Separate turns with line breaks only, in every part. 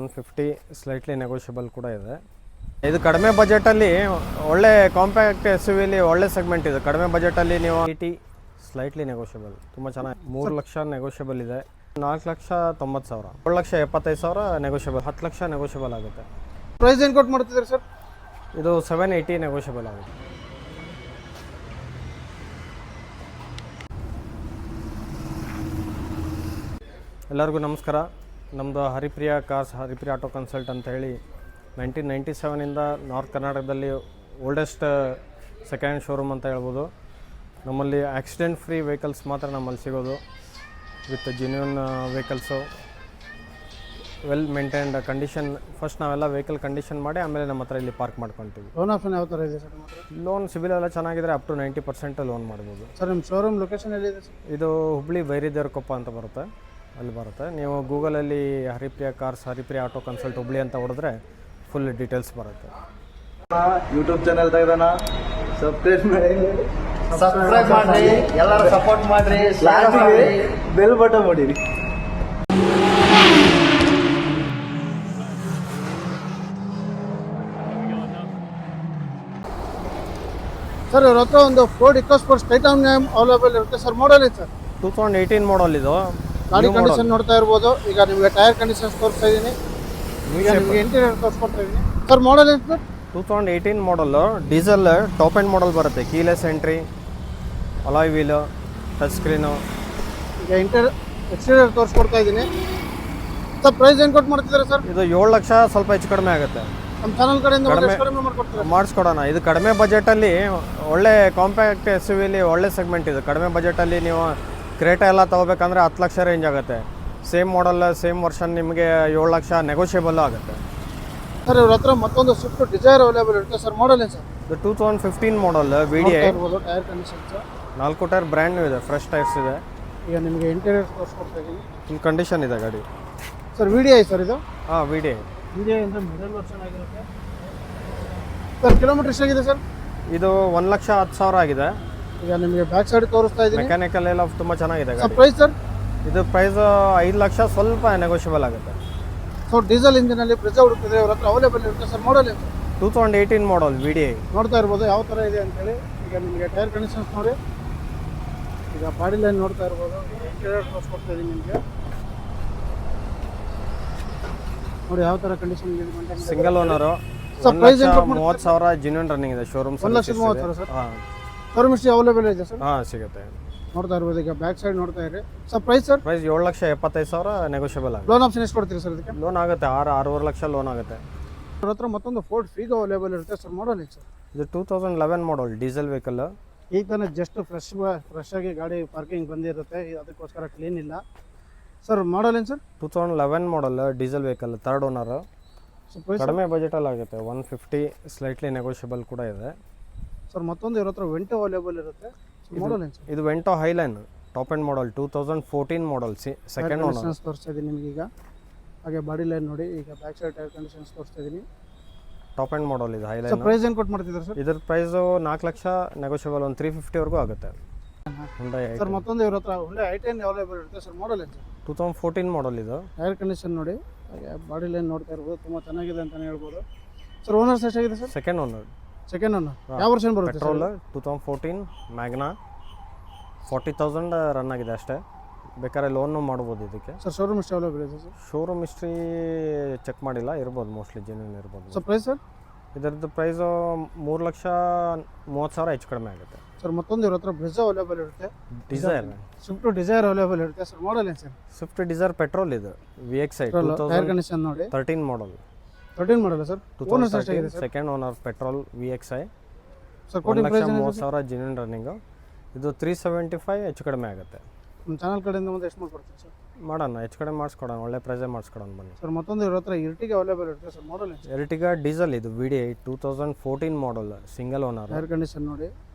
150 slightly negotiable ಕೂಡ ಇದೆ. ಇದು ಕಡಿಮೆ ಬಜೆಟಲ್ಲಿ ಒಳ್ಳೆ ಕಾಂಪ್ಯಾಕ್ಟ್ ಎಸ್ ಯು ವಿಲಿ ಒಳ್ಳೆ ಸೆಗ್ಮೆಂಟ್ ಇದೆ. ಕಡಿಮೆ ಬಜೆಟಲ್ಲಿ ನೀವು 80 ಸ್ಲೈಟ್ಲಿ ನೆಗೋಷಿಯಬಲ್, ತುಂಬ ಚೆನ್ನಾಗಿ. 3 ಲಕ್ಷ ನೆಗೋಷಿಯಬಲ್ ಇದೆ. 4,90,000, 7,75,000 ನೆಗೋಷಿಯಬಲ್, 10 ಲಕ್ಷ ನೆಗೋಷಿಯಬಲ್ ಆಗುತ್ತೆ.
ಪ್ರೈಸ್ ಏನು ಕೊಟ್ಟು ಮಾಡ್ತಿದ್ದೀರಿ ಸರ್?
ಇದು 780 ನೆಗೋಷಿಯಬಲ್ ಆಗುತ್ತೆ. ಎಲ್ಲರಿಗೂ ನಮಸ್ಕಾರ. ನಮ್ಮದು Haripriya cars, Haripriya auto consult ಅಂತ ಹೇಳಿ 1997ಇಂದ ನಾರ್ತ್ ಕರ್ನಾಟಕದಲ್ಲಿ ಓಲ್ಡೆಸ್ಟ್ ಸೆಕೆಂಡ್ ಹ್ಯಾಂಡ್ ಶೋರೂಮ್ ಅಂತ ಹೇಳ್ಬೋದು. ನಮ್ಮಲ್ಲಿ ಆಕ್ಸಿಡೆಂಟ್ ಫ್ರೀ ವೆಹಿಕಲ್ಸ್ ಮಾತ್ರ ನಮ್ಮಲ್ಲಿ ಸಿಗೋದು, with genuine vehicles, well maintained condition. First ನಾವೆಲ್ಲ ವೆಹಿಕಲ್ ಕಂಡೀಷನ್ ಮಾಡಿ ಆಮೇಲೆ ನಮ್ಮ ಹತ್ರ ಇಲ್ಲಿ ಪಾರ್ಕ್ ಮಾಡ್ಕೊತೀವಿ.
ಲೋನ್ ಆಪ್ಷನ್ ಯಾವ ಥರ ಇದೆ ಸರ್?
ಲೋನ್ ಸಿಬಿಲ್ ಎಲ್ಲ ಚೆನ್ನಾಗಿದ್ರೆ ಅಪ್ ಟು 90% ಲೋನ್ ಮಾಡ್ಬೋದು.
ಸರ್ ನಿಮ್ಮ ಶೋರೂಮ್ ಲೊಕೇಶನ್ ಎಲ್ಲಿದೆ ಸರ್?
ಇದು ಹುಬ್ಳಿ ಬೈರಿದೇವರಕೊಪ್ಪ ಅಂತ ಬರುತ್ತೆ, ಅಲ್ಲಿ ಬರುತ್ತೆ. ನೀವು ಗೂಗಲಲ್ಲಿ Haripriya cars, Haripriya auto consult Hubli ಅಂತ ಹೊಡೆದ್ರೆ ಫುಲ್ ಡೀಟೇಲ್ಸ್ ಬರುತ್ತೆ.
ಯೂಟ್ಯೂಬ್ ಚಾನಲ್ ತೆಗೆದಾನ, ಸಬ್ಸ್ಕ್ರೈಬ್ ಮಾಡಿ, ಎಲ್ಲರೂ ಸಪೋರ್ಟ್ ಮಾಡಿರಿ, ಬೆಲ್ ಬಟನ್ ಮಾಡಿರಿ.
ಸರ್ ಇವ್ರ ಹತ್ರ ಒಂದು ಫೋರ್ಡ್ ಇಕೋಸ್ಪೋರ್ಟ್ ಟೈಟಾನಿಯಂ ಅವೈಲೇಬಲ್ ಇರುತ್ತೆ ಸರ್. ಮಾಡಲ್ ಇದೆ ಸರ್,
2018 ಮಾಡಲ್ ಇದು.
ಗಾಡಿ ಕಂಡೀಷನ್ ನೋಡ್ತಾ ಇರ್ಬೋದು. ಈಗ ನಿಮಗೆ ಟೈರ್ ಕಂಡೀಷನ್ಸ್ ತೋರಿಸ್ತಾ ಇದ್ದೀನಿ, ಈಗ ನಿಮಗೆ ಇಂಟೀರಿಯರ್ ತೋರಿಸ್ಕೊಡ್ತಾ ಇದ್ದೀನಿ ಸರ್. ಮಾಡಲ್ ಏನು ಸರ್?
2018 ಮಾಡಲ್, ಡೀಸೆಲ್, ಟಾಪ್ ಎಂಡ್ ಮಾಡಲ್ ಬರುತ್ತೆ. Keyless entry, alloy wheel, touch screen.
ಈಗ ಎಕ್ಸ್ಟೀರಿಯರ್ ತೋರಿಸ್ಕೊಡ್ತಾ ಇದ್ದೀನಿ ಸರ್. ಪ್ರೈಸ್ ಏನು ಕೊಟ್ಟು ಮಾಡ್ತಿದ್ದಾರೆ ಸರ್?
ಇದು 7 ಲಕ್ಷ, ಸ್ವಲ್ಪ ಹೆಚ್ಚು ಕಡಿಮೆ ಆಗುತ್ತೆ.
ನಮ್ಮ ಚಾನಲ್ ಕಡೆಯಿಂದ ಕಡಿಮೆ ಮಾಡ್ಕೊಡ್ತೀರಾ?
ಮಾಡಿಸ್ಕೊಡೋಣ. ಇದು ಕಡಿಮೆ ಬಜೆಟಲ್ಲಿ ಒಳ್ಳೆ ಕಾಂಪ್ಯಾಕ್ಟ್ ಎಸ್ ಯು ವಿಲಿ ಒಳ್ಳೆ ಸೆಗ್ಮೆಂಟ್ ಇದೆ. ಕಡಿಮೆ ಬಜೆಟಲ್ಲಿ ನೀವು ಕ್ರೇಟಾ ಎಲ್ಲ ತೊಗೋಬೇಕಂದ್ರೆ 10 ಲಕ್ಷ ರೇಂಜ್ ಆಗುತ್ತೆ. ಸೇಮ್ ಮಾಡಲ್, ಸೇಮ್ ವರ್ಷನ್ ನಿಮಗೆ 7 ಲಕ್ಷ ನೆಗೋಷಿಯಬಲ್ ಆಗುತ್ತೆ.
ಸರ್ ಇವ್ರ ಹತ್ರ ಮತ್ತೊಂದು ಸ್ವಿಫ್ಟ್ ಡಿಸೈರ್ ಅವೈಲೇಬಲ್ ಇರುತ್ತೆ ಸರ್. ಮಾಡಲ್ ಏನು ಸರ್?
ಇದು 2015 ಮಾಡಲ್, VDI.
Tyre conditions
4 tyre brand new ಇದೆ, ಫ್ರೆಶ್ ಟೈರ್ಸ್ ಇದೆ.
ಈಗ ನಿಮಗೆ ಇಂಟೀರಿಯರ್ ತೋರಿಸ್ಕೊಡ್ತಾ ಇದ್ದೀನಿ.
ಫುಲ್ ಕಂಡೀಷನ್ ಇದೆ ಗಾಡಿ.
ಸರ್ VDI ಸರ್ ಇದು?
ಹಾಂ, VDI
ಅಂದರೆ ಮಿಡಲ್ ವರ್ಷನ್ ಆಗಿರುತ್ತೆ ಸರ್. ಕಿಲೋಮೀಟರ್ ಎಷ್ಟಾಗಿದೆ ಸರ್?
ಇದು 1,10,000 ಆಗಿದೆ.
ಈಗ ನಿಮಗೆ ಬ್ಯಾಕ್ ಸೈಡ್ ತೋರಿಸ್ತಾ ಇದ್ದೀನಿ.
ಮೆಕ್ಯಾನಿಕಲ್ ಎಲ್ಲ ತುಂಬ ಚೆನ್ನಾಗಿದೆ ಗಾಡಿ.
Price sir?
ಇದು ಪ್ರೈಸ್ 5 ಲಕ್ಷ, ಸ್ವಲ್ಪ ನೆಗೋಷಿಯಬಲ್ ಆಗುತ್ತೆ.
ಸೊ ಡೀಸೆಲ್ ಇಂಜಿನಲ್ಲಿ ಬ್ರಿಜಾ ಹುಡುಕಿದ್ರೆ ಅವ್ರ ಹತ್ರ ಅವೈಲೇಬಲ್ ಇರುತ್ತೆ ಸರ್. ಮಾಡಲ್ ಏನು?
2018 ಮಾಡಲ್, VDI.
ನೋಡ್ತಾ ಇರ್ಬೋದು ಯಾವ ಥರ ಇದೆ ಅಂತೇಳಿ. ಈಗ ನಿಮಗೆ ಟೈರ್ ಕಂಡೀಷನ್ಸ್ ನೋಡಿ, ಈಗ ಬಾಡಿ ಲೈನ್ ನೋಡ್ತಾ ಇರ್ಬೋದು. ಇಂಟೀರಿಯರ್ ತೋರಿಸ್ಕೊಡ್ತಾ ಇದ್ದೀನಿ ನಿಮಗೆ ನೋಡಿ ಯಾವ ಥರ ಕಂಡೀಷನ್ ಇದೆ.
ಸಿಂಗಲ್ ಓನರು, 1,30,000 ಜೆನ್ಯೂನ್ ರನ್ನಿಂಗ್ ಇದೆ. Showroom
1,30,000 sir.
ಹಾಂ,
ಶೋರೂಮ್ ಹಿಸ್ಟ್ರಿ ಅವೈಲೇಬಲ್ ಇದೆ ಸರ್?
ಹಾಂ, ಸಿಗುತ್ತೆ.
ನೋಡ್ತಾ ಇರ್ಬೋದು. ಈಗ ಬ್ಯಾಕ್ ಸೈಡ್ ನೋಡ್ತಾ ಇರಿ sir. Price sir?
Price 7,75,000 negotiable ಆಗುತ್ತೆ.
ಲೋನ್ ಆಪ್ಷನ್ ಎಷ್ಟು ಕೊಡ್ತೀರಿ ಸರ್ ಇದಕ್ಕೆ?
ಲೋನ್ ಆಗುತ್ತೆ, 6-6.5 ಲಕ್ಷ ಲೋನ್ ಆಗುತ್ತೆ.
ಅವ್ರ ಹತ್ರ ಮತ್ತೊಂದು ಫೋರ್ಡ್ ಫೀಗೋ ಅವೈಲೇಬಲ್ ಇರುತ್ತೆ ಸರ್. ಮಾಡಲ್ ಏನು ಸರ್?
ಇದು 2011 ಮಾಡಲ್, ಡೀಸೆಲ್ ವೆಹಿಕಲ್.
ಈಗ ತಾನೇ ಜಸ್ಟ್ ಫ್ರೆಶ್ ಆಗಿ ಗಾಡಿ ಪಾರ್ಕಿಂಗ್ ಬಂದಿರುತ್ತೆ, ಅದಕ್ಕೋಸ್ಕರ ಕ್ಲೀನ್ ಇಲ್ಲ ಸರ್. ಮಾಡಲ್ ಏನು ಸರ್?
2011 ಮಾಡಲ್, ಡೀಸೆಲ್ ವೆಹಿಕಲ್, 3rd ಓನರು. ಕಡಿಮೆ ಬಜೆಟಲ್ಲಿ ಆಗುತ್ತೆ. 150 ಸ್ಲೈಟ್ಲಿ ನೆಗೋಷಿಯಬಲ್ ಕೂಡ ಇದೆ
ಸರ್. ಮತ್ತೊಂದು ಇವ್ರ ಹತ್ರ ವೆಂಟೋ ಅವೈಲೇಬಲ್ ಇರುತ್ತೆ. ಮಾಡಲ್ ಏನು ಸರ್?
ಇದು ವೆಂಟೋ ಹೈಲೈನ್, ಟಾಪ್ ಎಂಡ್ ಮಾಡಲ್, 2014 ಮಾಡಲ್, ಸೆಕೆಂಡ್ ಓನರ್.
ತೋರಿಸ್ತಾ ಇದ್ದೀನಿ ನಿಮಗೆ. ಈಗ ಹಾಗೆ ಬಾಡಿ ಲೈನ್ ನೋಡಿ. ಈಗ ಬ್ಯಾಕ್ ಸೈಡ್ ಟೈರ್ ಕಂಡೀಷನ್ಸ್ ತೋರಿಸ್ತಾ ಇದ್ದೀನಿ.
ಟಾಪ್ ಎಂಡ್ ಮಾಡಲ್ ಇದು ಹೈಲೈನ್.
ಪ್ರೈಸ್ ಏನು ಕೊಟ್ಟು ಮಾಡ್ತಿದ್ದಾರೆ ಸರ್?
ಇದ್ರ ಪ್ರೈಸು 4 ಲಕ್ಷ ನೆಗೋಷಿಯಬಲ್, ಒಂದು 350ವರೆಗೂ ಆಗುತ್ತೆ.
ಸರ್ ಮತ್ತೊಂದು ಇವ್ರ ಹತ್ರ Hyundai i10 ಅವೈಲೇಬಲ್ ಇರುತ್ತೆ ಸರ್. ಮಾಡಲ್ ಏನು ಸರ್?
2014 ಮಾಡಲ್ ಇದು.
ಟೈರ್ ಕಂಡೀಷನ್ ನೋಡಿ, ಹಾಗೆ ಬಾಡಿ ಲೈನ್ ನೋಡ್ತಾ ಇರ್ಬೋದು. ತುಂಬ ಚೆನ್ನಾಗಿದೆ ಅಂತಲೇ ಹೇಳ್ಬೋದು ಸರ್. ಓನರ್ಸ್ ಎಷ್ಟಾಗಿದೆ sir?
Second owner.
Second owner. ಯಾವ ವರ್ಷನ್ ಬರುತ್ತೆ?
ಪೆಟ್ರೋಲ್ 2014 ಮ್ಯಾಗ್ನಾ, 40,000 ರನ್ ಆಗಿದೆ ಅಷ್ಟೇ. ಬೇಕಾದ್ರೆ ಲೋನು ಮಾಡ್ಬೋದು ಇದಕ್ಕೆ
ಸರ್. ಶೋರೂಮ್ ಹಿಸ್ಟ್ರಿ ಅವೈಲೇಬಲ್ ಇದೆ ಸರ್?
ಶೋರೂಮ್ ಹಿಸ್ಟ್ರಿ ಚೆಕ್ ಮಾಡಿಲ್ಲ, ಇರ್ಬೋದು, ಮೋಸ್ಟ್ಲಿ ಜೆನ್ಯೂನ್ ಇರ್ಬೋದು.
Sir price sir?
ಇದರದ್ದು ಪ್ರೈಸು 3,30,000 ಹೆಚ್ಚು ಕಡಿಮೆ ಆಗುತ್ತೆ
ಸರ್. ಮತ್ತೊಂದು ಇವ್ರ ಹತ್ರ ಬ್ರಿಜಾ ಅವೈಲೇಬಲ್ ಇರುತ್ತೆ.
ಡಿಸೈರ್,
ಸ್ವಿಫ್ಟ್ ಡಿಸೈರ್ ಅವೈಲೇಬಲ್ ಇರುತ್ತೆ ಸರ್. ಮಾಡಲ್ ಏನು ಸರ್?
ಸ್ವಿಫ್ಟ್ ಡಿಸೈರ್ ಪೆಟ್ರೋಲ್ ಇದು, VXI.
ಟೈರ್ ಕಂಡೀಷನ್ ನೋಡಿ,
13 ಮಾಡಲ್.
13 model sir. ಓನರ್ಸ್ ಎಷ್ಟಾಗಿದೆ sir?
Second owner, petrol, VXI.
Sir quoting price
1,30,000 genuine running. ಇದು 375 ಹೆಚ್ಚು ಕಡಿಮೆ ಆಗುತ್ತೆ.
ನಮ್ಮ ಚಾನಲ್ ಕಡೆಯಿಂದ ಒಂದು ಎಷ್ಟು ಮಾಡ್ಕೊಡ್ತೀವಿ ಸರ್?
ಮಾಡೋಣ, ಹೆಚ್ಚು ಕಡಿಮೆ ಮಾಡಿಸ್ಕೊಡೋಣ, ಒಳ್ಳೆ ಪ್ರೈಸೇ ಮಾಡಿಸ್ಕೊಡೋಣ ಬನ್ನಿ
ಸರ್. ಮತ್ತೊಂದು ಇವ್ರ ಹತ್ರ Ertiga ಅವೈಲೇಬಲ್ ಇರುತ್ತೆ ಸರ್. ಮಾಡಲ್ ಏನು?
Ertiga ಡೀಸೆಲ್ ಇದು, VDI 2014 ಮಾಡಲ್, ಸಿಂಗಲ್ ಓನರ್.
ಟೈರ್ ಕಂಡೀಷನ್ ನೋಡಿ.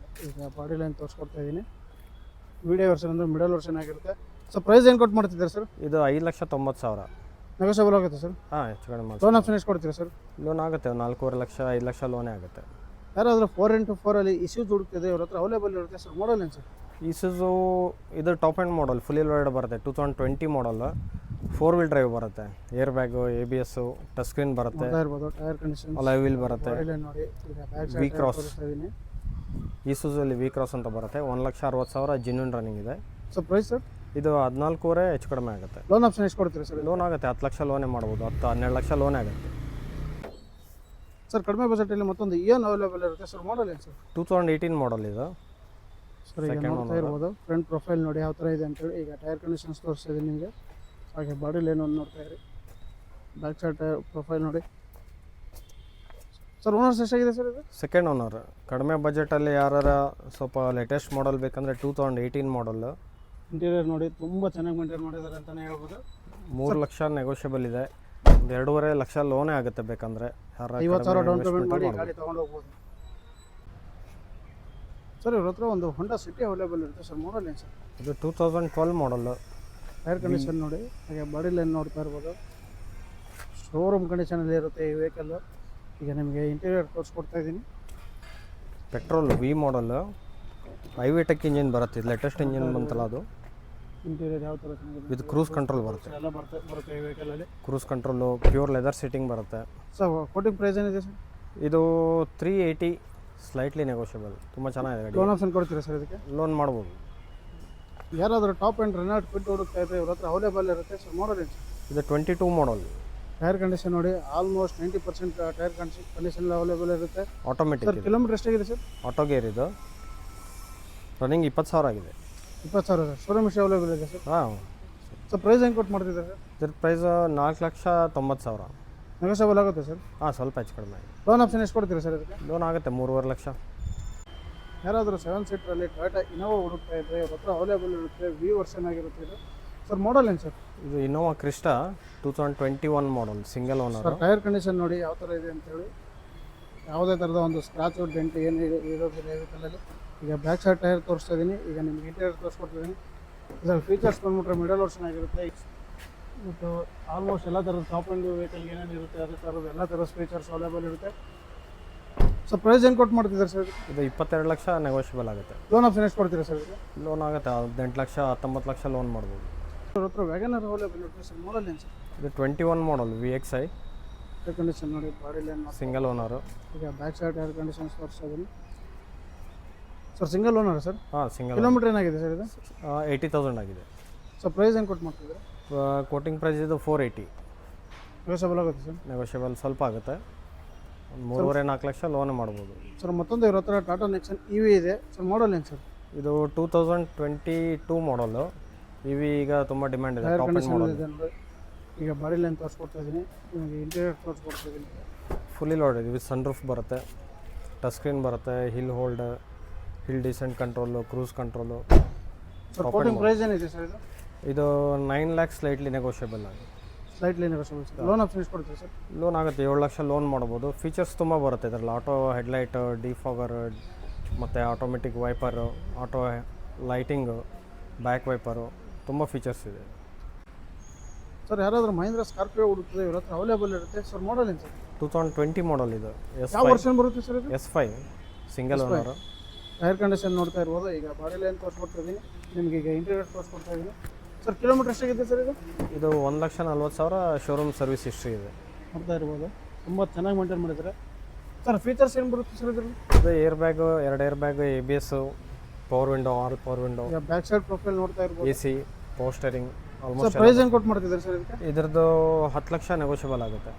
ಈಗ ಬಾಡಿ ಲೈನ್ ತೋರಿಸ್ಕೊಡ್ತಾ ಇದ್ದೀನಿ. VDI ವರ್ಷನ್ ಅಂದರೆ ಮಿಡಲ್ ವರ್ಷನ್ ಆಗಿರುತ್ತೆ ಸರ್. ಪ್ರೈಸ್ ಏನು ಕೊಟ್ಟು ಮಾಡ್ತಿದ್ದಾರೆ ಸರ್?
ಇದು 5,90,000
ನೆಗೋಷಿಯಬಲ್ ಆಗುತ್ತೆ ಸರ್.
ಹಾಂ, ಹೆಚ್ಚು ಕಡಿಮೆ ಮಾಡಿ.
ಲೋನ್ ಆಪ್ಷನ್ ಎಷ್ಟು ಕೊಡ್ತೀರಾ ಸರ್?
ಲೋನ್ ಆಗುತ್ತೆ, 4.5 ಲಕ್ಷ, 5 ಲಕ್ಷ ಲೋನೇ ಆಗುತ್ತೆ.
ಯಾರಾದರೂ 4x4 ಅಲ್ಲಿ ಇಶ್ಯೂಸ್ ಹುಡುಕ್ತಿದೆ, ಇವ್ರ ಹತ್ರ ಅವೈಲೇಬಲ್ ಇರುತ್ತೆ ಸರ್. ಮಾಡಲ್ ಏನು ಸರ್?
ಇಸುಜು ಇದು ಟಾಪ್ ಎಂಡ್ ಮಾಡಲ್, ಫುಲ್ಲಿ ಲೋಡೆಡ್ ಬರುತ್ತೆ, 2020 ಮಾಡಲ್, 4 ವೀಲ್ ಡ್ರೈವ್ ಬರುತ್ತೆ, air bag, ABS, touch screen ಬರುತ್ತೆ,
ನೋಡ್ತಾ ಇರ್ಬೋದು ಟೈರ್ ಕಂಡೀಷನ್
ಅಲಾಯ್ ವೀಲ್ ಬರುತ್ತೆ.
ಬಾಡಿ ಲೈನ್ ನೋಡಿ ಈಗ ಬ್ಯಾಕ್
ವಿ
ಸೈಡ್
ಕ್ರಾಸ್
ತೋರಿಸ್ತಾ ಇದ್ದೀನಿ.
ಈಸೂಸಲ್ಲಿ ವಿ ಕ್ರಾಸ್ ಅಂತ ಬರುತ್ತೆ. 1,60,000 ಜೆನ್ಯೂನ್ ರನ್ನಿಂಗ್ ಇದೆ.
ಸರ್ ಪ್ರೈಸ್ ಸರ್
ಇದು 14,500 ಹೆಚ್ಚು ಕಡಿಮೆ ಆಗುತ್ತೆ.
ಲೋನ್ ಆಪ್ಷನ್ ಎಷ್ಟು ಕೊಡ್ತೀರಿ ಸರ್
ಲೋನ್ ಆಗುತ್ತೆ, 10 ಲಕ್ಷ ಲೋನೇ ಮಾಡ್ಬೋದು, 10-12 ಲಕ್ಷ ಲೋನೇ ಆಗುತ್ತೆ.
ಸರ್ ಕಡಿಮೆ ಬಜೆಟಲ್ಲಿ ಮತ್ತೊಂದು ಏನು ಅವೈಲೇಬಲ್ ಇರುತ್ತೆ ಸರ್ ಮಾಡಲ್ ಏನು ಸರ್
2018 ಮಾಡಲ್ ಇದು.
ಸರ್ ಈಗ ನೋಡ್ತಾ ಇರ್ಬೋದು ಫ್ರಂಟ್ ಪ್ರೊಫೈಲ್ ನೋಡಿ ಯಾವ ಥರ ಇದೆ ಅಂತೇಳಿ. ಈಗ ಟೈರ್ ಕಂಡೀಷನ್ಸ್ ತೋರಿಸ್ತಿದೆ ನಿಮಗೆ. ಹಾಗೆ ಬಾಡಿ ಲೈನ್ ಒಂದು ನೋಡ್ತಾ ಇರಿ. ಬ್ಯಾಕ್ ಸೈಡ್ ಟೈರ್ ಪ್ರೊಫೈಲ್ ನೋಡಿ. ಸರ್ ಓನರ್ಸ್ ಎಷ್ಟಾಗಿದೆ ಸರ್ ಇದು?
Second owner. ಕಡಿಮೆ ಬಜೆಟಲ್ಲಿ ಯಾರು ಸ್ವಲ್ಪ ಲೇಟೆಸ್ಟ್ ಮಾಡಲ್ ಬೇಕಂದರೆ 2018 ಮಾಡಲ್.
ಇಂಟೀರಿಯರ್ ನೋಡಿ ತುಂಬ ಚೆನ್ನಾಗಿ ಮೇಂಟೈನ್ ಮಾಡಿದ್ದಾರೆ ಅಂತಲೇ ಹೇಳ್ಬೋದು.
3 ಲಕ್ಷ ನೆಗೋಷಿಯಬಲ್ ಇದೆ. ಒಂದು 2.5 ಲಕ್ಷ ಲೋನೇ ಆಗುತ್ತೆ ಬೇಕಂದರೆ.
50,000 ಡೌನ್ ಪೇಮೆಂಟ್ ಮಾಡಿ ಗಾಡಿ ತೊಗೊಂಡು ಹೋಗ್ಬೋದು. ಸರ್ ಇವ್ರ ಹತ್ರ ಒಂದು ಹೊಂಡಾ ಸಿಟಿ ಅವೈಲೇಬಲ್ ಇರುತ್ತೆ ಸರ್ ಮಾಡಲ್ ಏನು ಸರ್?
ಇದು 2012 ಮಾಡಲ್ಲು.
ಟೈರ್ ಕಂಡೀಷನ್ ನೋಡಿ. ಹಾಗೆ ಬಾಡಿ ಲೈನ್ ನೋಡ್ತಾ ಇರ್ಬೋದು. ಶೋರೂಮ್ ಕಂಡೀಷನಲ್ಲಿ ಇರುತ್ತೆ ಈ ವೆಹಿಕಲ್ಲು. ಈಗ ನಿಮಗೆ ಇಂಟೀರಿಯರ್ ತೋರಿಸ್ಕೊಡ್ತಾ ಇದ್ದೀನಿ.
ಪೆಟ್ರೋಲ್ ವಿ ಮಾಡಲ್ಲು, ಐವಿ ಟೆಕ್ ಇಂಜಿನ್ ಬರುತ್ತೆ. ಇದು ಲೇಟೆಸ್ಟ್ ಇಂಜಿನ್ ಬಂತಲ್ಲ ಅದು.
ಇಂಟೀರಿಯರ್ ಯಾವ ಥರ ಚೆನ್ನಾಗಿದೆ
ವಿತ್ ಕ್ರೂಸ್ ಕಂಟ್ರೋಲ್ ಬರುತ್ತೆ.
ಎಲ್ಲ ಬರುತ್ತೆ ಈ ವೆಹಿಕಲಲ್ಲಿ.
Cruise control, pure leather seating ಬರುತ್ತೆ.
ಸರ್ ಕೋಟಿಂಗ್ ಪ್ರೈಸ್ ಏನಿದೆ ಸರ್?
ಇದು 380, ಸ್ಲೈಟ್ಲಿ ನೆಗೋಷಿಯಬಲ್. ತುಂಬ ಚೆನ್ನಾಗಿದೆ ಗಾಡಿ.
ಲೋನ್ ಆಪ್ಷನ್ ಕೊಡ್ತೀರಾ ಸರ್ ಇದಕ್ಕೆ?
ಲೋನ್ ಮಾಡ್ಬೋದು.
ಯಾರಾದರೂ ಟಾಪ್ ಆ್ಯಂಡ್ ರೆನಾಲ್ಟ್ ಫಿಟ್ ಹುಡುಕ್ತಾ ಇದ್ದರೆ ಇವ್ರ ಹತ್ರ ಅವೈಲೇಬಲ್ ಇರುತ್ತೆ ಸರ್ ಮಾಡಲ್ ಏನು ಸರ್?
ಇದು 22 ಮಾಡಲ್.
ಟೈರ್ ಕಂಡೀಷನ್ ನೋಡಿ ಆಲ್ಮೋಸ್ಟ್ 90% ಟೈರ್ ಕಂಡೀಷನ್ ಅವೈಲೇಬಲ್ ಇರುತ್ತೆ.
ಆಟೋಮೆಟಿಕ್.
ಸರ್ ಕಿಲೋಮೀಟರ್ ಎಷ್ಟಾಗಿದೆ ಸರ್?
ಆಟೋ ಗೇರ್ ಇದು. ರನ್ನಿಂಗ್ 20,000 ಆಗಿದೆ.
20,000 ಸರ್. ಶೋರೂಮ್ ಎಷ್ಟು ಅವೈಲೇಬಲ್ ಇದೆ ಸರ್?
ಹಾಂ.
ಸರ್ ಪ್ರೈಸ್ ಹೆಂಗೆ ಕೊಟ್ಟು ಮಾಡ್ತಿದ್ದಾರೆ ಸರ್?
ಇದ್ರ ಪ್ರೈಸ್ 4,90,000.
ನೆಗೋಷಿಯಬಲ್ ಆಗುತ್ತೆ ಸರ್?
ಹಾಂ, ಸ್ವಲ್ಪ ಹೆಚ್ಚು ಕಡಿಮೆ.
ಲೋನ್ ಆಪ್ಷನ್ ಎಷ್ಟು ಕೊಡ್ತೀರಾ ಸರ್ ಇದಕ್ಕೆ?
ಲೋನ್ ಆಗುತ್ತೆ 3.5 ಲಕ್ಷ.
ಯಾರಾದರೂ 7 ಸೀಟ್ರಲ್ಲಿ ಟಾಟಾ ಇನೋವಾ ಹುಡುಕ್ತಾ ಇದ್ದರೆ ಇವ್ರ ಹತ್ರ ಅವೈಲೇಬಲ್ ಇರುತ್ತೆ. ವಿ ವರ್ಷನ್ ಆಗಿರುತ್ತೆ ಇದು. ಸರ್ ಮಾಡಲ್ ಏನು ಸರ್?
ಇದು Innova Crysta 2021 model, single owner.
Sir tyre condition ನೋಡಿ ಯಾವ ಥರ ಇದೆ ಅಂತೇಳಿ. ಯಾವುದೇ ಥರದ ಒಂದು ಸ್ಕ್ರಾಚು ಡೆಂಟ್ ಏನು ಇರೋದಿಲ್ಲ ವೆಹಿಕಲಲ್ಲಿ. ಈಗ ಬ್ಯಾಕ್ ಸೈಡ್ ಟೈರ್ ತೋರಿಸ್ತಾ ಇದ್ದೀನಿ. ಈಗ ನಿಮಗೆ ಇಂಟೀರಿಯರ್ ತೋರಿಸ್ಕೊಡ್ತಿದ್ದೀನಿ. ಇದರಲ್ಲಿ ಫೀಚರ್ಸ್ ಬಂದ್ಬಿಟ್ರೆ ಮಿಡಲ್ ವರ್ಷನ್ ಆಗಿರುತ್ತೆ. ಮತ್ತು ಆಲ್ಮೋಸ್ಟ್ ಎಲ್ಲ ಥರದ ಟಾಪ್ ಆ್ಯಂಡ್ ವೆಹಿಕಲ್ಗೆ ಏನೇನು ಇರುತ್ತೆ ಅದೇ ಥರದ ಎಲ್ಲ ಥರದ ಫೀಚರ್ಸ್ ಅವೈಲೇಬಲ್ ಇರುತ್ತೆ. ಸೊ ಪ್ರೈಸ್ ಏನು ಕೊಟ್ಟು ಮಾಡ್ತಿದ್ದಾರೆ ಸರ್?
ಇದು 22 ಲಕ್ಷ ನೆಗೋಷಿಯಬಲ್ ಆಗುತ್ತೆ.
ಲೋನ್ ಆಪ್ಷನ್ ಎಷ್ಟು ಕೊಡ್ತೀರಾ ಸರ್ ಇದಕ್ಕೆ?
ಲೋನ್ ಆಗುತ್ತೆ 18 ಲಕ್ಷ 19 ಲಕ್ಷ ಲೋನ್ ಮಾಡ್ಬೋದು.
ಅವ್ರ ಹತ್ರ ವ್ಯಾಗನರ್ ಅವೈಲೇಬಲ್ ಇರುತ್ತೆ ಸರ್ ಮಾಡಲ್ ಏನು ಸರ್?
ಇದು 21 ಮಾಡಲ್ VXI,
ಟೈರ್ ಕಂಡೀಷನ್ ನೋಡಿ ಬಾಡಿ ಲೈನ್.
Single owner.
ಈಗ ಬ್ಯಾಕ್ ಸೈಡ್ ಟೈರ್ ಕಂಡೀಷನ್ಸ್ ತೋರಿಸ್ತಾ ಇದ್ದೀನಿ ಸರ್. Single owner sir?
ಹಾಂ, ಸಿಂಗಲ್.
ಕಿಲೋಮೀಟರ್ ಏನಾಗಿದೆ ಸರ್ ಇದು?
80,000 ಆಗಿದೆ.
ಸೊ ಪ್ರೈಸ್ ಏನು ಕೊಟ್ಟು ಮಾಡ್ತಿದ್ದಾರೆ?
ಕೋಟಿಂಗ್ ಪ್ರೈಸ್ ಇದು 480.
ನೆಗೋಷಿಯಬಲ್ ಆಗುತ್ತೆ ಸರ್?
ನೆಗೋಷಿಯಬಲ್ ಸ್ವಲ್ಪ ಆಗುತ್ತೆ. ಒಂದು 3.5-4 ಲಕ್ಷ ಲೋನ್ ಮಾಡ್ಬೋದು.
ಸರ್ ಮತ್ತೊಂದು ಇವ್ರ ಹತ್ರ ಟಾಟಾ ನೆಕ್ಸನ್ EV ಇದೆ ಸರ್ ಮಾಡಲ್ ಏನು ಸರ್?
ಇದು 2022 ಮಾಡಲು. ಈಗ ತುಂಬ ಡಿಮ್ಯಾಂಡ್ ಇದೆ.
ಟೈರ್
ಟಾಪ್ ಎಂಡ್
ಕಂಡೀಷನ್
ಮಾಡಲ್.
ಇದೆ ನೋಡಿ. ಈಗ ಬಾಡಿ ಲೈನ್ ತೋರಿಸ್ಕೊಡ್ತಾ ಇದ್ದೀನಿ. ನಿಮಗೆ ಇಂಟೀರಿಯರ್ ತೋರಿಸ್ಕೊಡ್ತಾ ಇದ್ದೀನಿ.
Fully loaded with sun roof ಬರುತ್ತೆ, ಟಚ್ ಸ್ಕ್ರೀನ್ ಬರುತ್ತೆ, hill hold, hill descent control, cruise control.
Sir quoting price ಏನಿದೆ ಸರ್ ಇದು?
ಇದು 9 ಲ್ಯಾಕ್ಸ್ ಸ್ಲೈಟ್ಲಿ ನೆಗೋಷಿಯಬಲ್ ಆಗಿದೆ.
Slightly negotiable sir. Loan option ಎಷ್ಟು ಕೊಡ್ತೀವಿ ಸರ್?
ಲೋನ್ ಆಗುತ್ತೆ 7 ಲಕ್ಷ ಲೋನ್ ಮಾಡ್ಬೋದು. ಫೀಚರ್ಸ್ ತುಂಬ ಬರುತ್ತೆ ಇದರಲ್ಲಿ. ಆಟೋ ಹೆಡ್ಲೈಟ್, ಡಿಫಾಗರ್, ಮತ್ತು automatic wiper, auto lighting, back wiper, ತುಂಬ ಫೀಚರ್ಸ್ ಇದೆ.
ಸರ್ ಯಾರಾದರೂ ಮಹೀಂದ್ರ ಸ್ಕಾರ್ಪಿಯೋ ಹುಡುಕ್ತದೆ ಇವ್ರ ಹತ್ರ ಅವೈಲೇಬಲ್ ಇರುತ್ತೆ ಸರ್ ಮಾಡಲ್ ಏನು ಸರ್?
2020 ಮಾಡಲ್ ಇದು.
ಯಾವ ವರ್ಷನ್ ಬರುತ್ತೆ ಸರ್ ಇದು?
S5 single owner.
Tyre condition ನೋಡ್ತಾ ಇರ್ಬೋದು. ಈಗ ಬಾಡಿ ಲೈನ್ ತೋರಿಸ್ಕೊಡ್ತಾ ಇದ್ದೀನಿ. ನಿಮಗೆ ಈಗ ಇಂಟೀರಿಯರ್ ತೋರಿಸ್ಕೊಡ್ತಾ ಇದ್ದೀನಿ ಸರ್. ಕಿಲೋಮೀಟರ್ ಎಷ್ಟಾಗಿದೆ ಸರ್ ಇದು?
ಇದು 1,40,000 ಶೋರೂಮ್ ಸರ್ವಿಸ್ ಹಿಸ್ಟ್ರಿ ಇದೆ.
ನೋಡ್ತಾ ಇರ್ಬೋದು. ತುಂಬ ಚೆನ್ನಾಗಿ ಮೇಂಟೈನ್ ಮಾಡಿದ್ದಾರೆ ಸರ್. ಫೀಚರ್ಸ್ ಏನು ಬರುತ್ತೆ ಸರ್ ಇದರಲ್ಲಿ?
ಇದು air bag, 2 air bag, ABS, power window, all power window,
ಈಗ ಬ್ಯಾಕ್ ಸೈಡ್ ಪ್ರೊಫೈಲ್ ನೋಡ್ತಾ ಇರ್ಬೋದು.
AC, power steering,
sir
almost.
Price ಏನು ಕೊಟ್ಟು ಮಾಡ್ತಿದ್ದಾರೆ ಸರ್ ಇದಕ್ಕೆ?
ಇದ್ರದ್ದು 10 ಲಕ್ಷ ನೆಗೋಷಿಯಬಲ್ ಆಗುತ್ತೆ.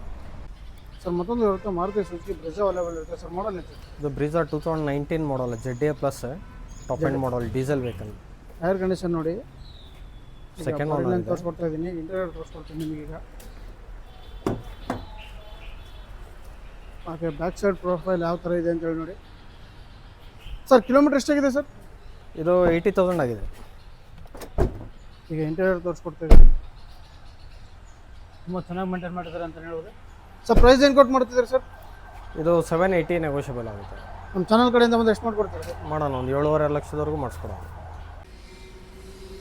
ಸರ್ ಮತ್ತೊಂದು ಇರುತ್ತೆ ಮಾರುತಿ ಸುಜುಕಿ ಬ್ರೆಜಾ ಅವೈಲೇಬಲ್ ಇರುತ್ತೆ ಸರ್ ಮಾಡಲ್ ಏನು?
ಇದು ಬ್ರೀಜಾ 2019 ಮಾಡಲ್, ZA ಪ್ಲಸ್, ಟಾಪ್ ಎಂಡ್ ಮಾಡಲ್, ಡೀಸೆಲ್ ವೆಹಿಕಲ್.
ಟೈರ್ ಕಂಡೀಷನ್ ನೋಡಿ.
ಸೆಕೆಂಡ್
ಬಾಡಿ
ಓನರ್
ಲೈನ್
ಇದೆ.
ತೋರಿಸ್ಕೊಡ್ತಾ ಇದ್ದೀನಿ. ಇಂಟೀರಿಯರ್ ತೋರಿಸ್ಕೊಡ್ತೀನಿ ನಿಮಗೀಗ. ಹಾಗೆ ಬ್ಯಾಕ್ ಸೈಡ್ ಪ್ರೊಫೈಲ್ ಯಾವ ಥರ ಇದೆ ಅಂತೇಳಿ ನೋಡಿ ಸರ್. ಕಿಲೋಮೀಟರ್ ಎಷ್ಟಾಗಿದೆ ಸರ್?
ಇದು 80,000 ಆಗಿದೆ.
ಈಗ ಇಂಟೀರಿಯರ್ ತೋರಿಸ್ಕೊಡ್ತಾ ಇದ್ದೀನಿ. ತುಂಬ ಚೆನ್ನಾಗಿ ಮೇಂಟೈನ್ ಮಾಡಿದ್ದಾರೆ ಅಂತ ಹೇಳ್ಬೋದು ಸರ್. ಪ್ರೈಸ್ ಏನು ಕೊಟ್ಟು ಮಾಡ್ತಿದ್ದಾರೆ ಸರ್?
ಇದು 780 ನೆಗೋಷಿಯಬಲ್ ಆಗುತ್ತೆ.
ನಮ್ಮ ಚಾನಲ್ ಕಡೆಯಿಂದ ಒಂದು ಎಷ್ಟು ಮಾಡ್ಕೊಡ್ತಾರೆ ಸರ್?
ಮಾಡೋಣ, ಒಂದು 7.5 ಲಕ್ಷದವರೆಗೂ ಮಾಡಿಸ್ಕೊಡೋಣ.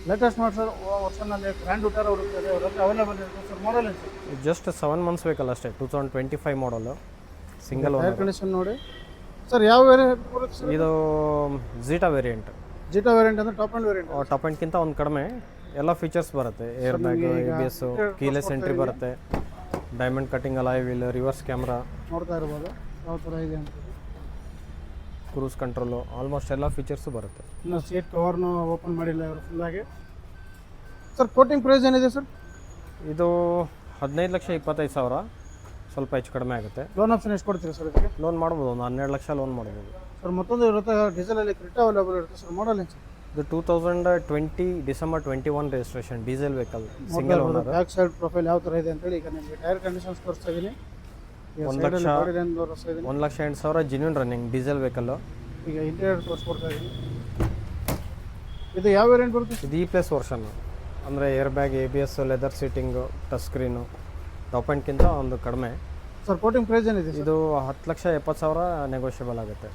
ಲೇಟೆಸ್ಟ್ ಮಾಡಿ ಸರ್ ವರ್ಷನಲ್ಲಿ ಗ್ರ್ಯಾಂಡ್ ವಿಟಾರ ಹುಡುಕ್ತಾರೆ ಅವ್ರ ಹತ್ರ ಅವೈಲೇಬಲ್ ಇರುತ್ತೆ ಸರ್ ಮಾಡಲ್ ಏನು ಸರ್?
ಇದು ಜಸ್ಟ್ 7 ಮಂತ್ಸ್ ವೆಹಿಕಲ್ ಅಷ್ಟೇ. 2025 model, single
tyre
owner.
Condition ನೋಡಿ ಸರ್. ಯಾವ ವೇರಿಯಂಟ್ ಬರುತ್ತೆ ಸರ್?
ಇದು ಝೀಟಾ ವೇರಿಯಂಟ್.
ಜಿಟಾ ವೇರಿಯಂಟ್ ಅಂದರೆ ಟಾಪ್ ಆ್ಯಂಡ್ ವೇರಿಯಂಟ್.
ಟಾಪ್ ಎಂಡ್ಗಿಂತ ಒಂದು ಕಡಿಮೆ. ಎಲ್ಲ ಫೀಚರ್ಸ್ ಬರುತ್ತೆ, air bag, ABS, keyless entry ಬರುತ್ತೆ, diamond cutting alloy wheel, reverse camera,
ನೋಡ್ತಾ ಇರ್ಬೋದು ಯಾವ ಥರ ಇದೆ ಅಂತ.
ಕ್ರೂಸ್ ಕಂಟ್ರೋಲು, ಆಲ್ಮೋಸ್ಟ್ ಎಲ್ಲ ಫೀಚರ್ಸು ಬರುತ್ತೆ.
ಇನ್ನು ಸೀಟ್ ಕವರ್ನು ಓಪನ್ ಮಾಡಿಲ್ಲ ಇವರು ಫುಲ್ಲಾಗಿ. ಸರ್ ಕೋಟಿಂಗ್ ಪ್ರೈಸ್ ಏನಿದೆ ಸರ್?
ಇದು 15,25,000, ಸ್ವಲ್ಪ ಹೆಚ್ಚು ಕಡಿಮೆ ಆಗುತ್ತೆ.
ಲೋನ್ ಆಪ್ಷನ್ ಎಷ್ಟು ಕೊಡ್ತೀರಾ ಸರ್ ಇದಕ್ಕೆ?
ಲೋನ್ ಮಾಡ್ಬೋದು, ಒಂದು 12 ಲಕ್ಷ ಲೋನ್ ಮಾಡ್ಬೋದು.
ಸರ್ ಮತ್ತೊಂದು ಇರುತ್ತೆ ಡೀಸೆಲಲ್ಲಿ ಕ್ರಿಟಾ ಅವೈಲೇಬಲ್ ಇರುತ್ತೆ ಸರ್, ಮಾಡಲ್ ಏನು ಸರ್?
ಇದು 2020 December 21 registration, diesel vehicle, single owner.
Back side profile ಯಾವ ಥರ ಇದೆ ಅಂತೇಳಿ ಈಗ ನಿಮಗೆ ಟೈರ್ ಕಂಡೀಷನ್ಸ್ ತೋರಿಸ್ತಾ ಇದ್ದೀನಿ.
1,08,000 ಜಿನ್ಯೂನ್ ರನ್ನಿಂಗ್ ಡೀಸೆಲ್ ವೆಹಿಕಲ್ಲು.
ಈಗ ಇಂಟೀರಿಯರ್ ತೋರಿಸ್ಕೊಡ್ತಾ ಇದ್ದೀನಿ. ಇದು ಯಾವ ವೇರಿಯಂಟ್ ಬರುತ್ತೆ?
ಇದು E+ ವರ್ಷನ್ನು, ಅಂದರೆ air bag, ABS, leather seating, touch screen, top ಎಂಡ್ಗಿಂತ ಒಂದು ಕಡಿಮೆ.
ಸರ್ ಕೋಟಿಂಗ್ ಪ್ರೈಸ್ ಏನಿದೆ ಸರ್?
ಇದು 10,70,000 ನೆಗೋಷಿಯಬಲ್ ಆಗುತ್ತೆ.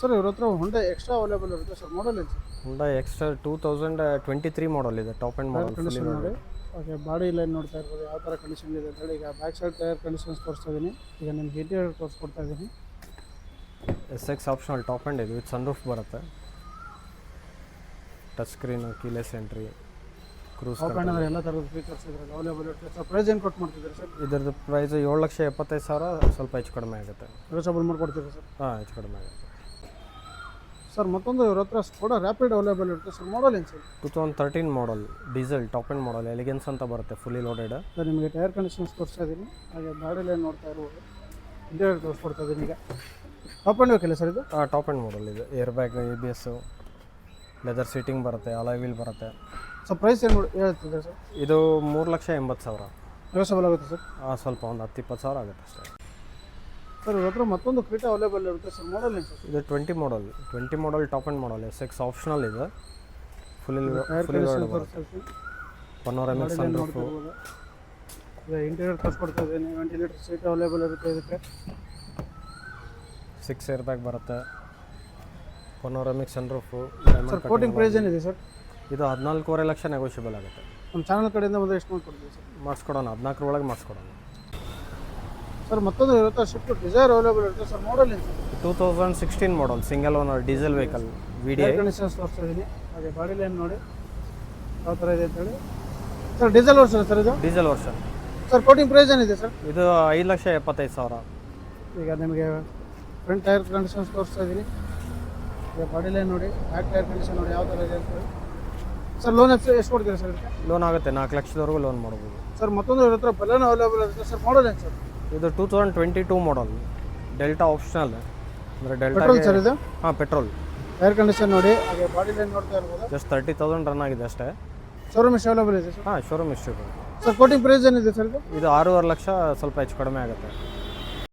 ಸರ್ ಇವ್ರ ಹತ್ರ ಹೊಂಡಾ ಎಕ್ಸ್ಟ್ರಾ ಅವೈಲೇಬಲ್ ಇರುತ್ತೆ ಸರ್, ಮಾಡಲ್ ಏನು ಸರ್?
ಹೊಂಡಾ ಎಕ್ಸ್ಟ್ರಾ 2023 ಮಾಡಲ್ ಇದೆ, ಟಾಪ್ ಎಂಡ್ ಮಾಡಲ್.
ಕಂಡೀಷನ್ ನೋಡಿ. ಓಕೆ, ಬಾಡಿ ಲೈನ್ ನೋಡ್ತಾ ಇರ್ಬೋದು ಯಾವ ಥರ ಕಂಡೀಷನ್ ಇದೆ ಅಂತೇಳಿ. ಈಗ ಬ್ಯಾಕ್ ಸೈಡ್ ಟೈರ್ ಕಂಡೀಷನ್ಸ್ ತೋರಿಸ್ತಾ ಇದ್ದೀನಿ. ಈಗ ನಿಮ್ಗೆ ಇಂಟೀರಿಯರ್ ತೋರಿಸ್ಕೊಡ್ತಾ ಇದ್ದೀನಿ.
SX ಆಪ್ಷನಲ್ ಟಾಪ್ ಎಂಡ್ ಇದು, ವಿತ್ ಸನ್ರೂಫ್ ಬರುತ್ತೆ, touch screen, keyless entry, cruise
top end ಅಂದರೆ ಎಲ್ಲ ಥರದ ಫೀಚರ್ಸ್ ಇದರಲ್ಲಿ ಅವೈಲೇಬಲ್ ಇರುತ್ತೆ. ಸರ್ ಪ್ರೈಸ್ ಏನು ಕೊಟ್ಟು ಮಾಡ್ತಿದ್ದೀರಿ ಸರ್?
ಇದ್ರದ್ದು ಪ್ರೈಸ್ 7,75,000, ಸ್ವಲ್ಪ ಹೆಚ್ಚು ಕಡಿಮೆ ಆಗುತ್ತೆ.
ನೆಗೋಷಿಯಬಲ್ ಮಾಡ್ಕೊಡ್ತೀರಾ ಸರ್?
ಹಾಂ, ಹೆಚ್ಚು ಕಡಿಮೆ ಆಗುತ್ತೆ.
ಸರ್ ಮತ್ತೊಂದು ಇವ್ರ ಹತ್ರ ಸ್ಕೋಡಾ ರ್ಯಾಪಿಡ್ ಅವೈಲೇಬಲ್ ಇರುತ್ತೆ ಸರ್, ಮಾಡಲ್ ಏನು sir?
2013 model, diesel top end model, elegance ಅಂತ ಬರುತ್ತೆ, ಫುಲ್ಲಿ ಲೋಡೆಡ್.
ಸರ್ ನಿಮಗೆ ಟೈರ್ ಕಂಡೀಷನ್ಸ್ ತೋರಿಸ್ತಾ ಇದ್ದೀನಿ. ಹಾಗೆ ಬಾಡಿ ಲೈನ್ ನೋಡ್ತಾ ಇರ್ಬೋದು. ಇಂಟೀರಿಯರ್ ತೋರಿಸ್ಕೊಡ್ತಾ ಇದ್ದೀನಿ. ಈಗ ಟಾಪ್ ಎಂಡ್ ಬೇಕಿಲ್ಲ ಸರ್ ಇದು?
ಟಾಪ್ ಎಂಡ್ ಮಾಡಲ್ ಇದು, air bag, ABS, leather seating ಬರುತ್ತೆ, ಅಲಾಯ್ ವೀಲ್ ಬರುತ್ತೆ.
ಸರ್ ಪ್ರೈಸ್ ಏನು ಹೇಳ್ತಿದ್ದಾರೆ ಸರ್?
ಇದು 3,80,000.
ನೆಗೋಷಿಯಬಲ್ ಆಗುತ್ತೆ ಸರ್?
ಸ್ವಲ್ಪ ಒಂದು 10,20,000 ಆಗುತ್ತೆ ಅಷ್ಟೇ.
ಸರ್ ಇವ್ರ ಹತ್ರ ಮತ್ತೊಂದು ಕ್ರೀಟಾ ಅವೈಲೇಬಲ್ ಇರುತ್ತೆ ಸರ್, ಮಾಡಲ್ ಏನು ಸರ್?
ಇದು 20 ಮಾಡಲ್ ಟಾಪ್ ಎಂಡ್ ಮಾಡಲ್, SX ಆಪ್ಷನಲ್ ಇದೆ, ಫುಲ್ಲಿ ಪನೋರಮಿಕ್ ಸನ್ರೂಫು.
ಈಗ ಇಂಟೀರಿಯರ್ ತೋರಿಸ್ಕೊಡ್ತಾ ಇದ್ದೀನಿ. 20 ಲೀಟರ್ ಸೀಟ್ ಅವೈಲೇಬಲ್ ಇರುತ್ತೆ ಇದಕ್ಕೆ.
6 ಏರ್ ಬ್ಯಾಗ್ ಬರುತ್ತೆ, ಪನೋರಮಿಕ್ ಸನ್ರೂಫು.
ಸರ್ ಕೋಟಿಂಗ್ ಪ್ರೈಸ್ ಏನಿದೆ ಸರ್?
ಇದು 14.5 ಲಕ್ಷ ನೆಗೋಷಿಯಬಲ್ ಆಗುತ್ತೆ.
ನಮ್ಮ ಚಾನಲ್ ಕಡೆಯಿಂದ ಬಂದರೆ ಎಷ್ಟು ಮಾಡ್ಕೊಡ್ತೀವಿ ಸರ್?
ಮಾಡಿಸ್ಕೊಡೋಣ, 14 ಒಳಗೆ ಮಾಡಿಸ್ಕೊಡೋಣ.
ಸರ್ ಮತ್ತೊಂದು ಇರುತ್ತೆ ಶಿಫ್ಟ್ ಡಿಸೈರ್ ಅವೈಲೇಬಲ್ ಇರುತ್ತೆ ಸರ್, ಮಾಡಲ್ ಏನು sir?
2016 model, single owner, diesel vehicle, VDI.
Conditions ತೋರಿಸ್ತಾ ಇದ್ದೀನಿ. ಹಾಗೆ ಬಾಡಿ ಲೈನ್ ನೋಡಿ ಯಾವ ಥರ ಇದೆ ಅಂತೇಳಿ. ಸರ್ ಡೀಸೆಲ್ ವರ್ಷನ್ ಸರ್ ಇದು?
Diesel version.
Sir quoting price ಏನಿದೆ ಸರ್?
ಇದು 5,75,000.
ಈಗ ನಿಮಗೆ ಫ್ರಂಟ್ ಟೈರ್ ಕಂಡೀಷನ್ಸ್ ತೋರಿಸ್ತಾ ಇದ್ದೀನಿ. ಈಗ ಬಾಡಿ ಲೈನ್ ನೋಡಿ, ಬ್ಯಾಕ್ ಟೈರ್ ಕಂಡೀಷನ್ ನೋಡಿ ಯಾವ ಥರ ಇದೆ ಅಂತೇಳಿ. ಸರ್ ಲೋನ್ ಎಷ್ಟು ಕೊಡ್ತೀರಾ ಸರ್ ಇದಕ್ಕೆ?
ಲೋನ್ ಆಗುತ್ತೆ, 4 ಲಕ್ಷದವರೆಗೂ ಲೋನ್ ಮಾಡ್ಬೋದು.
ಸರ್ ಮತ್ತೊಂದು ಇವ್ರ ಹತ್ರ ಬಲೂನ್ ಅವೈಲೇಬಲ್ ಇರುತ್ತೆ ಸರ್, ಮಾಡಲ್ ಏನು ಸರ್?
ಇದು 2022 ಮಾಡಲ್, ಡೆಲ್ಟಾ ಆಪ್ಷನಲ್, ಅಂದರೆ
ಪೆಟ್ರೋಲ್ ಸರ್
ಡೆಲ್ಟಾ.
ಇದು?
ಹಾಂ, ಪೆಟ್ರೋಲ್.
ಟೈರ್ ಕಂಡೀಷನ್ ನೋಡಿ, ಹಾಗೆ ಬಾಡಿ ಲೈನ್ ನೋಡ್ತಾ ಇರ್ಬೋದು.
ಜಸ್ಟ್ 30,000 ರನ್ ಆಗಿದೆ ಅಷ್ಟೇ.
ಶೋರೂಮ್ ಎಷ್ಟು ಅವೈಲೇಬಲ್ ಇದೆ ಸರ್?
ಹಾಂ, ಶೋರೂಮ್ ಇಷ್ಟು.
ಸರ್ ಕೋಟಿಂಗ್ ಪ್ರೈಸ್ ಏನಿದೆ ಸರ್ ಇದು?
ಇದು 6.5 ಲಕ್ಷ, ಸ್ವಲ್ಪ ಹೆಚ್ಚು ಕಡಿಮೆ ಆಗುತ್ತೆ.